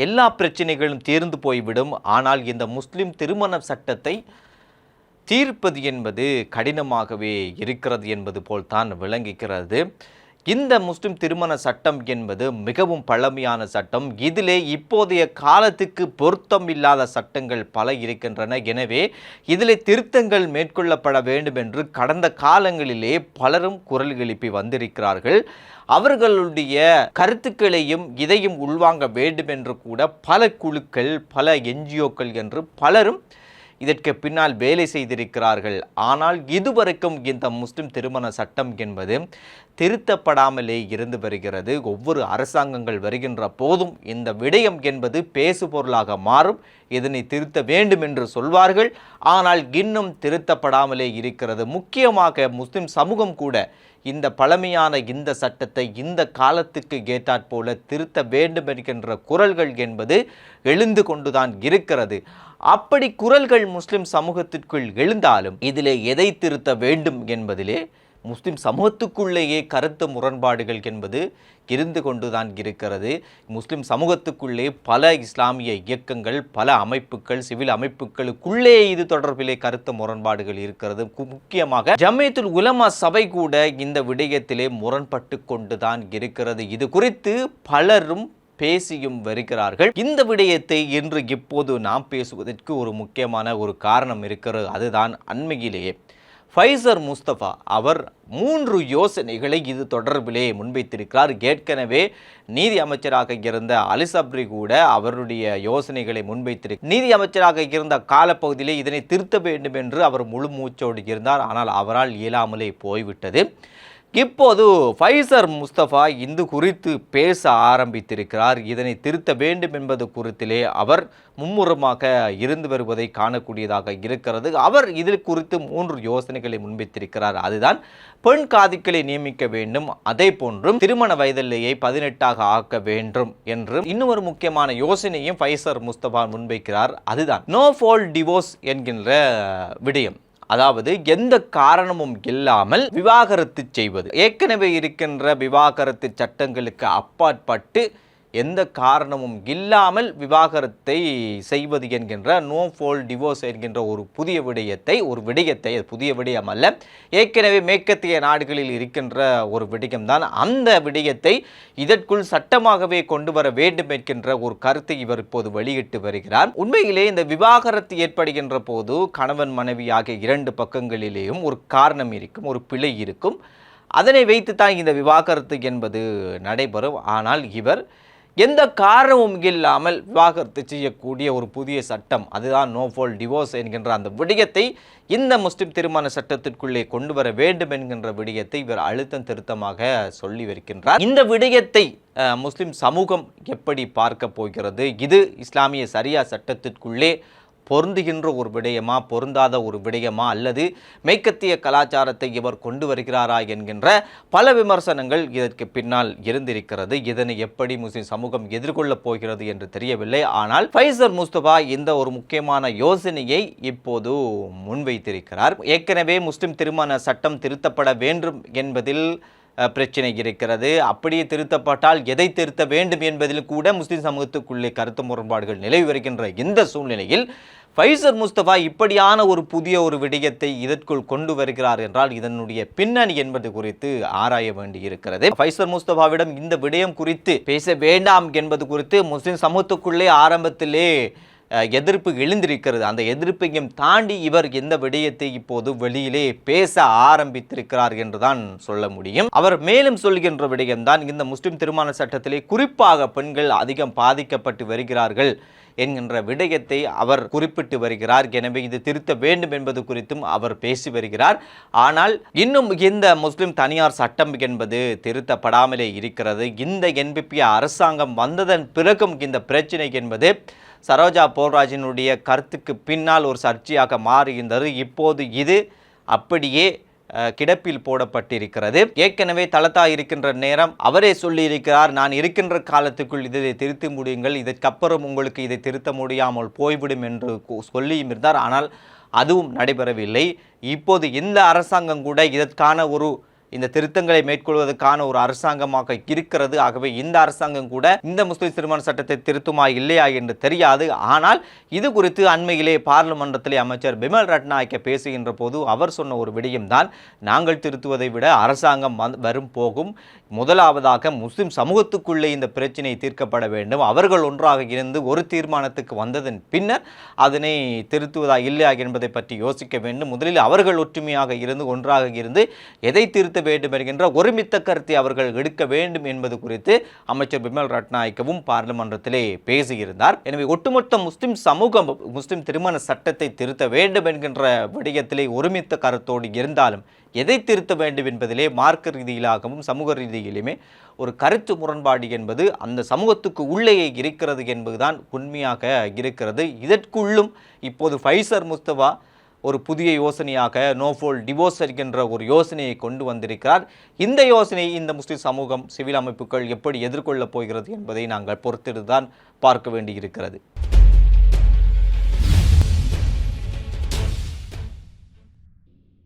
எல்லா பிரச்சனைகளும் தீர்ந்து போய்விடும். ஆனால் இந்த முஸ்லிம் திருமண சட்டத்தை தீர்ப்பது என்பது கடினமாகவே இருக்கிறது என்பது போல்தான் விளங்குகிறது. இந்த முஸ்லிம் திருமண சட்டம் என்பது மிகவும் பழமையான சட்டம். இதிலே இப்போதைய காலத்துக்கு பொருத்தம் இல்லாத சட்டங்கள் பல இருக்கின்றன. எனவே இதிலே திருத்தங்கள் மேற்கொள்ளப்பட வேண்டும் என்று கடந்த காலங்களிலே பலரும் குரல் எழுப்பி வந்திருக்கிறார்கள். அவர்களுடைய கருத்துக்களையும் இதையும் உள்வாங்க வேண்டும் என்று கூட பல குழுக்கள், பல என்ஜிஓக்கள் என்று பலரும் இதற்கு பின்னால் வேலை செய்திருக்கிறார்கள். ஆனால் இதுவரைக்கும் இந்த முஸ்லிம் திருமண சட்டம் என்பது திருத்தப்படாமலே இருந்து வருகிறது. ஒவ்வொரு அரசாங்கங்கள் வருகின்ற போதும் இந்த விடயம் என்பது பேசுபொருளாக மாறும். இதனை திருத்த வேண்டும் என்று சொல்வார்கள். ஆனால் இன்னும் திருத்தப்படாமலே இருக்கிறது. முக்கியமாக முஸ்லிம் சமூகம் கூட இந்த பழமையான இந்த சட்டத்தை இந்த காலத்துக்கு ஏற்றாற்போல திருத்த வேண்டும் என்கின்ற குரல்கள் என்பது எழுந்து கொண்டுதான் இருக்கிறது. அப்படி குரல்கள் முஸ்லிம் சமூகத்திற்குள் எழுந்தாலும் இதிலே எதை திருத்த வேண்டும் என்பதிலே முஸ்லிம் சமூகத்துக்குள்ளேயே கருத்து முரண்பாடுகள் என்பது இருந்து கொண்டுதான் இருக்கிறது. முஸ்லிம் சமூகத்துக்குள்ளே பல இஸ்லாமிய இயக்கங்கள், பல அமைப்புகள், சிவில் அமைப்புகளுக்குள்ளே இது தொடர்பிலே கருத்து முரண்பாடுகள் இருக்கிறது. முக்கியமாக ஜம்மியத்துல் உலமா சபை கூட இந்த விடயத்திலே முரண்பட்டு கொண்டுதான் இருக்கிறது. இது குறித்து பலரும் பேசியும் வருகிறார்கள். இந்த விடயத்தை இன்று இப்போது நாம் பேசுவதற்கு ஒரு முக்கியமான ஒரு காரணம் இருக்கிறது. அதுதான் அண்மையிலேயே ஃபைசர் முஸ்தபா அவர் 3 யோசனைகளை இது தொடர்பிலே முன்வைத்திருக்கிறார். ஏற்கனவே நீதி அமைச்சராக இருந்த அலி சப்ரி கூட அவருடைய யோசனைகளை முன்வைத்திருக்கிறார். நீதி அமைச்சராக இருந்த காலப்பகுதியிலே இதனை திருத்த வேண்டும் என்று அவர் முழு மூச்சோடு இருந்தார். ஆனால் அவரால் இயலாமலே போய்விட்டது. இப்போது ஃபைசர் முஸ்தபா இது குறித்து பேச ஆரம்பித்திருக்கிறார். இதனை திருத்த வேண்டும் என்பது குறித்திலே அவர் மும்முரமாக இருந்து வருவதை காணக்கூடியதாக இருக்கிறது. அவர் இதில் குறித்து 3 யோசனைகளை முன்வைத்திருக்கிறார். அதுதான் பெண் காதிகளை நியமிக்க வேண்டும், அதே போன்றும் திருமண வயதிலேயே 18ஆக ஆக்க வேண்டும் என்றும் இன்னொரு முக்கியமான யோசனையும் ஃபைசர் முஸ்தபா முன்வைக்கிறார். அதுதான் நோ ஃபால்ட் டிவோர்ஸ் என்கின்ற விடயம். அதாவது எந்த காரணமும் இல்லாமல் விவாகரத்து செய்வது. ஏற்கனவே இருக்கின்ற விவாகரத்து சட்டங்களுக்கு அப்பாற்பட்டு எந்த காரணமும் இல்லாமல் விவாகரத்தை செய்வது என்கின்ற நோ ஃபால்ட் டிவோர்ஸ் என்கின்ற ஒரு புதிய விடயத்தை, புதிய விடயம் அல்ல, ஏற்கனவே மேற்கத்திய நாடுகளில் இருக்கின்ற ஒரு விடயம்தான். அந்த விடயத்தை இதற்குள் சட்டமாகவே கொண்டு வர வேண்டும் என்கின்ற ஒரு கருத்தை இவர் இப்போது வெளியிட்டு வருகிறார். உண்மையிலே இந்த விவாகரத்து ஏற்படுகின்ற போது கணவன் மனைவி ஆகிய 2 பக்கங்களிலேயும் ஒரு காரணம் இருக்கும், ஒரு பிழை இருக்கும். அதனை வைத்துத்தான் இந்த விவாகரத்து என்பது நடைபெறும். ஆனால் இவர் எந்த காரணமும் இல்லாமல் விவாகரத்து செய்யக்கூடிய ஒரு புதிய சட்டம், அதுதான் நோ ஃபால்ட் டிவோர்ஸ் என்கின்ற அந்த விடயத்தை இந்த முஸ்லிம் திருமண சட்டத்திற்குள்ளே கொண்டு வர வேண்டும் என்கின்ற விடயத்தை இவர் அழுத்தம் திருத்தமாக சொல்லி வருகின்றார். இந்த விடயத்தை முஸ்லிம் சமூகம் எப்படி பார்க்க போகிறது? இது இஸ்லாமிய சரியா சட்டத்திற்குள்ளே பொருந்துகின்ற ஒரு விடயமா, பொருந்தாத ஒரு விடயமா, அல்லது மேற்கத்திய கலாச்சாரத்தை இவர் கொண்டு வருகிறாரா என்கின்ற பல விமர்சனங்கள் இதற்கு பின்னால் இருந்திருக்கிறது. இதனை எப்படி முஸ்லிம் சமூகம் எதிர்கொள்ளப் போகிறது என்று தெரியவில்லை. ஆனால் ஃபைசர் முஸ்தபா இந்த ஒரு முக்கியமான யோசனையை இப்போது முன்வைத்திருக்கிறார். ஏற்கனவே முஸ்லிம் திருமண சட்டம் திருத்தப்பட வேண்டும் என்பதில் பிரச்சனை இருக்கிறது. அப்படியே திருத்தப்பட்டால் எதை திருத்த வேண்டும் என்பதில் கூட முஸ்லிம் சமூகத்துக்குள்ளே கருத்து முரண்பாடுகள் நிலவி வருகின்ற இந்த சூழ்நிலையில் ஃபைசர் முஸ்தபா இப்படியான ஒரு புதிய ஒரு விடயத்தை இதற்குள் கொண்டு வருகிறார் என்றால் இதனுடைய பின்னணி என்பது குறித்து ஆராய வேண்டி இருக்கிறது. ஃபைசர் முஸ்தபாவிடம் இந்த விடயம் குறித்து பேச வேண்டாம் என்பது குறித்து முஸ்லிம் சமூகத்துக்குள்ளே ஆரம்பத்திலே எதிர்ப்பு எழுந்திருக்கிறது. அந்த எதிர்ப்பையும் தாண்டி இவர் எந்த விடயத்தை இப்போது வெளியிலே பேச ஆரம்பித்திருக்கிறார் என்றுதான் சொல்ல முடியும். அவர் மேலும் சொல்கின்ற விடயம்தான் இந்த முஸ்லிம் திருமண சட்டத்திலே குறிப்பாக பெண்கள் அதிகம் பாதிக்கப்பட்டு வருகிறார்கள் என்கின்ற விடயத்தை அவர் குறிப்பிட்டு வருகிறார். எனவே இது திருத்த வேண்டும் என்பது குறித்தும் அவர் பேசி வருகிறார். ஆனால் இன்னும் இந்த முஸ்லிம் தனியார் சட்டம் என்பது திருத்தப்படாமலே இருக்கிறது. இந்த NPP அரசாங்கம் வந்ததன் பிறகும் இந்த பிரச்சனை என்பது சரோஜா போல்ராஜினுடைய கருத்துக்கு பின்னால் ஒரு சர்ச்சையாக மாறுகின்றது. இப்போது இது அப்படியே கிடப்பில் போடப்பட்டிருக்கிறது. ஏற்கனவே தலத்தா இருக்கின்ற நேரம் அவரே சொல்லி இருக்கிறார், நான் இருக்கின்ற காலத்துக்குள் இதை திருத்த முடியுங்கள், இதற்கப்புறம் உங்களுக்கு இதை திருத்த முடியாமல் போய்விடும் என்று சொல்லியும் இருந்தார். ஆனால் அதுவும் நடைபெறவில்லை. இப்போது இந்த அரசாங்கம் கூட இதற்கான ஒரு இந்த திருத்தங்களை மேற்கொள்வதற்கான ஒரு அரசாங்கமாக இருக்கிறது. ஆகவே இந்த அரசாங்கம் கூட இந்த முஸ்லிம் திருமண சட்டத்தை திருத்துமா இல்லையா என்று தெரியாது. ஆனால் இது குறித்து அண்மையிலே பார்லிமென்றத்திலே அமைச்சர் பிமல் ரட்நாயக்க பேசுகின்ற போது அவர் சொன்ன ஒரு விடயம்தான், நாங்கள் திருத்துவதை விட அரசாங்கம் வரும் போகும், முதலாவதாக முஸ்லிம் சமூகத்துக்குள்ளே இந்த பிரச்சனை தீர்க்கப்பட வேண்டும். அவர்கள் ஒன்றாக இருந்து ஒரு தீர்மானத்துக்கு வந்ததன் பின்னர் அதனை திருத்துவதா இல்லையா என்பதை பற்றி யோசிக்க வேண்டும். முதலில் அவர்கள் ஒற்றுமையாக இருந்து ஒன்றாக இருந்து எதை திருத்த வேண்டும் என்கின்ற ஒருமித்த கருத்தை அவர்கள் எடுக்க வேண்டும் என்பது குறித்து அமைச்சர் பிமல் ரட்நாயக்கவும் பார்லிமென்றத்திலே பேசியிருந்தார். எனவே ஒட்டுமொத்த முஸ்லிம் சமூகம் முஸ்லிம் திருமண சட்டத்தை திருத்த வேண்டும் என்கின்ற விடயத்திலே ஒருமித்த கருத்தோடு இருந்தாலும் எதை திருத்த வேண்டும் என்பதிலே மார்க்க ரீதியிலாகவும் சமூக ரீதியிலுமே ஒரு கருத்து முரண்பாடு என்பது அந்த சமூகத்துக்கு உள்ளேயே இருக்கிறது என்பதுதான் உண்மையாக இருக்கிறது. இதற்குள்ளும் இப்போது ஃபைசர் முஸ்தபா ஒரு புதிய யோசனையாக நோஃபோல் டிவோர்ஸ் என்கின்ற ஒரு யோசனையை கொண்டு வந்திருக்கிறார். இந்த யோசனையை இந்த முஸ்லிம் சமூகம் சிவில் அமைப்புகள் எப்படி எதிர்கொள்ளப் போகிறது என்பதை நாங்கள் பொறுத்திருந்தான் பார்க்க வேண்டியிருக்கிறது.